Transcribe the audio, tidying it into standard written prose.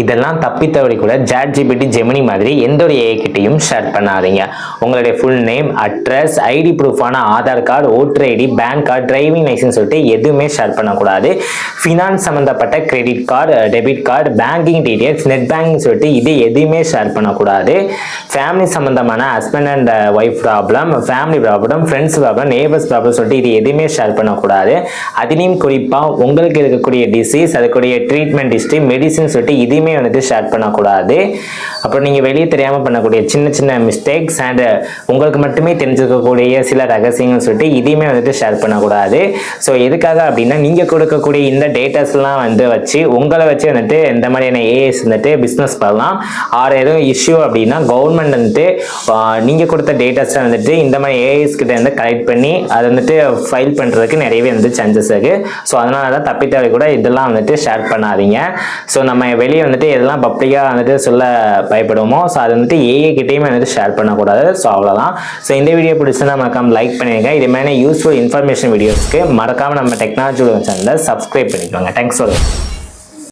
இதெல்லாம் தப்பித்தவரை கூட ChatGPT ஜெமினி மாதிரி எந்த ஒரு ஏஐ கிட்டையும் ஷேர் பண்ணாதீங்க. உங்களுடைய ஃபுல் நேம், அட்ரஸ், ஐடி ப்ரூஃபான Aadhaar card, voter ID, bank card, driving licence சொல்லிட்டு எதுவுமே ஷேர் பண்ணக்கூடாது. ஃபினான்ஸ் சம்மந்தப்பட்ட credit card, debit card, banking details, net banking சொல்லிட்டு இது எதுவுமே ஷேர் பண்ணக்கூடாது. ஃபேமிலி சம்மந்தமான husband and wife problem, family problem, friends problem, neighbours problem சொல்லிட்டு இது எதுவுமே ஷேர் பண்ணக்கூடாது. அதுலேயும் குறிப்பாக உங்களுக்கு இருக்கக்கூடிய டிசீஸ், அதுக்குரிய ட்ரீட்மெண்ட் ஹிஸ்ட்ரி, மெடிசின் சொல்லிட்டு இதுவுமே வந்துட்டு ஷேர் பண்ணக்கூடாது. அப்புறம் நீங்கள் வெளியே தெரியாமல் பண்ணக்கூடிய சின்ன சின்ன மிஸ்டேக்ஸ் அண்ட் உங்களுக்கு மட்டுமே தெரிஞ்சுக்கக்கூடிய சில ரகசியங்கள் சொல்லிட்டு இதையுமே வந்துட்டு ஷேர் பண்ணக்கூடாது. ஸோ எதுக்காக அப்படின்னா நீங்கள் கொடுக்கக்கூடிய இந்த டேட்டாஸ்லாம் வச்சு உங்களை வச்சு வந்துட்டு இந்த மாதிரியான ஏஎஸ் வந்துட்டு பிஸ்னஸ் பண்ணலாம். ஆர் எதுவும் இஷ்யூ அப்படின்னா கவர்மெண்ட் வந்துட்டு நீங்கள் கொடுத்த டேட்டாஸை வந்துட்டு இந்த மாதிரி ஏஎஸ் கிட்ட வந்து கலெக்ட் பண்ணி அதை வந்துட்டு ஃபைல் பண்ணுறதுக்கு நிறையவே வந்து சான்சஸ் இருக்குது. ஸோ அதனால தான் தப்பித்தவரை கூட இதெல்லாம் வந்துட்டு ஷேர் பண்ணாதீங்க. ஸோ நம்ம வெளியே வந்துட்டு எதெல்லாம் பப்ளிக்காக வந்துட்டு சொல்ல பயப்படுவோமோ ஸோ அது வந்துட்டு ஏஐ கிட்டேயுமே வந்துட்டு ஷேர் பண்ணக்கூடாது. ஸோ அவ்வளோதான். ஸோ இந்த வீடியோ பிடிச்சிருந்தா மறக்காம லைக் பண்ணிடுங்க. இது மாதிரி யூஸ்ஃபுல் இன்ஃபர்மேஷன் வீடியோஸ்க்கு மறக்காமல் நம்ம டெக்னாலஜி சேனலை சப்ஸ்கிரைப் பண்ணிக்கோங்க. Thanks for